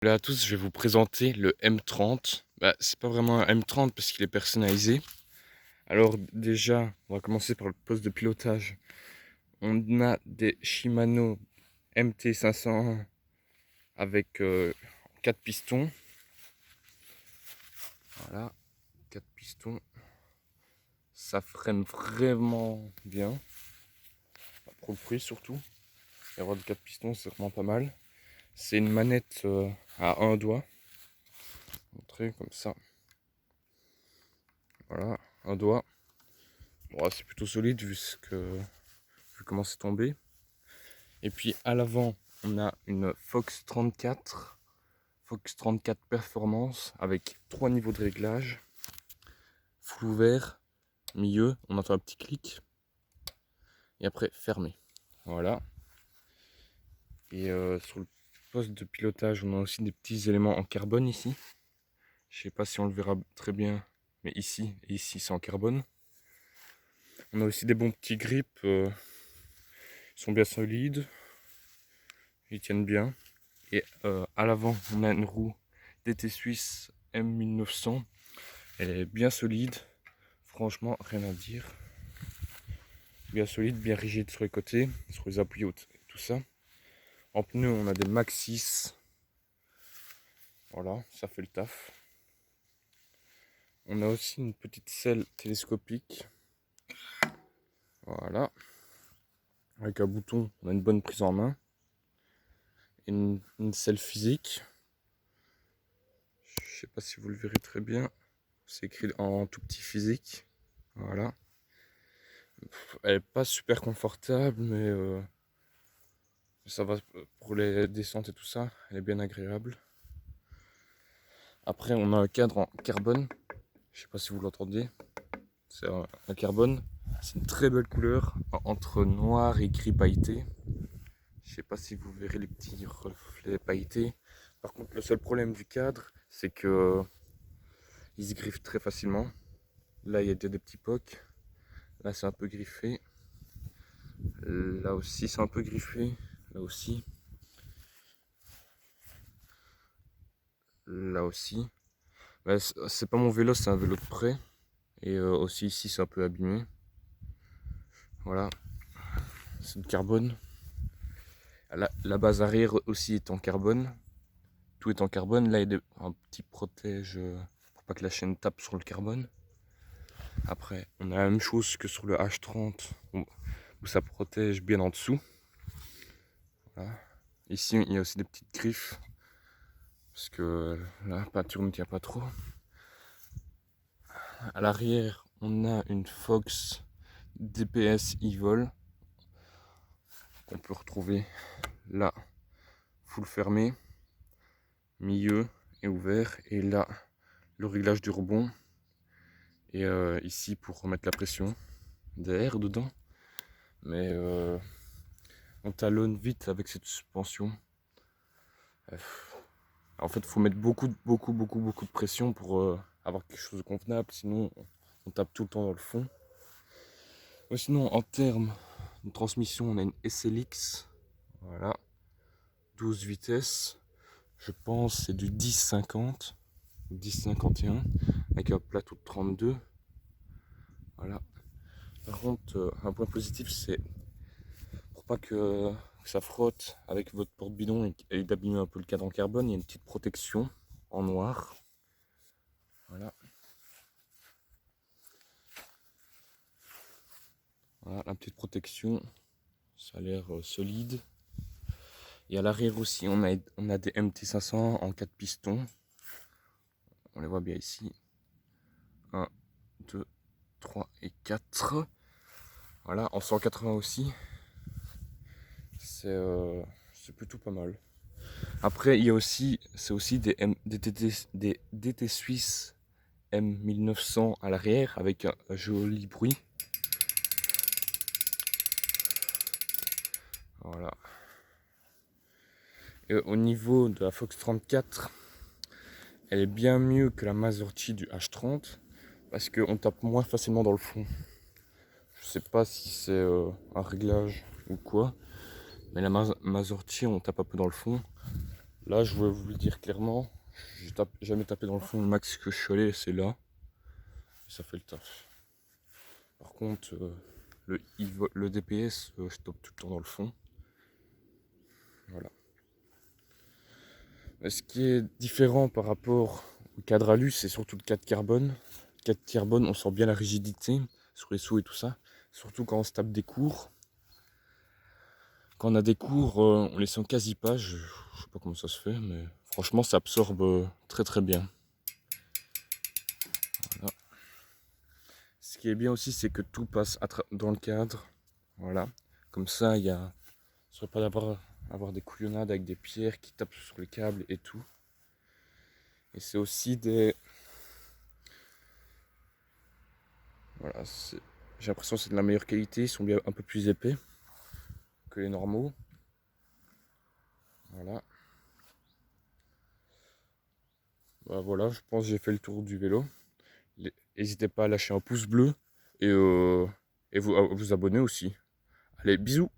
Là à tous, je vais vous présenter le M30. C'est pas vraiment un M30 parce qu'il est personnalisé. Alors déjà, on va commencer par le poste de pilotage. On a des Shimano MT500 avec 4 pistons. Voilà, 4 pistons. Ça freine vraiment bien. Pas trop de bruit surtout. Et avoir de 4 pistons, c'est vraiment pas mal. C'est une manette à un doigt. Montrer comme ça. Voilà, un doigt. Bon, c'est plutôt solide vu comment c'est tombé. Et puis à l'avant, on a une Fox 34 Performance avec 3 niveaux de réglage. Full ouvert, milieu, on entend un petit clic. Et après fermé. Voilà. Et sur le poste de pilotage, on a aussi des petits éléments en carbone ici. Je sais pas si on le verra très bien, mais ici et ici c'est en carbone. On a aussi des bons petits grips, ils sont bien solides, ils tiennent bien. Et à l'avant, on a une roue DT Suisse M1900. Elle est bien solide, franchement, rien à dire. Bien solide, bien rigide sur les côtés, sur les appuis hautes, tout ça. En pneus, on a des Maxxis. Voilà, ça fait le taf. On a aussi une petite selle télescopique. Voilà. Avec un bouton, on a une bonne prise en main. Et une selle physique. Je sais pas si vous le verrez très bien. C'est écrit en tout petit physique. Voilà. Elle est pas super confortable, mais ça va pour les descentes et tout ça. Elle est bien agréable. Après, on a un cadre en carbone. Je sais pas si vous l'entendez. C'est un carbone. C'est une très belle couleur entre noir et gris pailleté. Je sais pas si vous verrez les petits reflets pailletés. Par contre, le seul problème du cadre, c'est que il se griffe très facilement. Là, il y a des petits pocs. Là, c'est un peu griffé. Là aussi, c'est un peu griffé. Là aussi. Là aussi. C'est pas mon vélo, c'est un vélo de prêt. Et aussi ici, c'est un peu abîmé. Voilà. C'est de carbone. La base arrière aussi est en carbone. Tout est en carbone. Là, il y a un petit protège pour pas que la chaîne tape sur le carbone. Après, on a la même chose que sur le H30 où ça protège bien en dessous. Voilà. Ici, il y a aussi des petites griffes parce que la peinture ne tient pas trop. À l'arrière, on a une Fox DPS Evol qu'on peut retrouver là, full fermé, milieu et ouvert, et là le réglage du rebond, et ici pour remettre la pression d'air dedans. Mais on talonne vite avec cette suspension. En fait, il faut mettre beaucoup de pression pour avoir quelque chose de convenable, sinon on tape tout le temps dans le fond. Sinon, en termes de transmission, on a une SLX, voilà, 12 vitesses. Je pense c'est du 10-50, 10-51, avec un plateau de 32. Voilà. Par contre, un point positif, c'est pour pas que ça frotte avec votre porte-bidon et d'abîmer un peu le cadre en carbone, il y a une petite protection en noir. Voilà. Voilà, la petite protection, ça a l'air solide. Et à l'arrière aussi, on a des MT500 en 4 pistons. On les voit bien ici. 1, 2, 3 et 4. Voilà, en 180 aussi. C'est plutôt pas mal. Après, il y a aussi, c'est aussi des DT Suisse M1900 à l'arrière avec un joli bruit. Voilà. Et au niveau de la Fox 34, elle est bien mieux que la Mazorchi du H30 parce qu'on tape moins facilement dans le fond. Je sais pas si c'est un réglage ou quoi, mais la Mazorchi on tape un peu dans le fond. Là, je veux vous le dire clairement, j'ai jamais tapé dans le fond. Le max que je suis allé, c'est là. Et ça fait le taf. Par contre, le DPS, je tape tout le temps dans le fond. Voilà. Ce qui est différent par rapport au cadre alu, c'est surtout le cadre carbone. Le cadre carbone, on sent bien la rigidité sur les sous et tout ça. Surtout quand on se tape des cours. Quand on a des cours, on les sent quasi pas. Je sais pas comment ça se fait, mais franchement, ça absorbe très très bien. Voilà. Ce qui est bien aussi, c'est que tout passe dans le cadre. Voilà. Comme ça, il y a... ne serait pas d'avoir des couillonnades avec des pierres qui tapent sur les câbles et tout. Et c'est aussi des... Voilà, j'ai l'impression que c'est de la meilleure qualité. Ils sont bien un peu plus épais que les normaux. Voilà. Bah voilà, je pense que j'ai fait le tour du vélo. N'hésitez pas à lâcher un pouce bleu et à vous abonner aussi. Allez, bisous!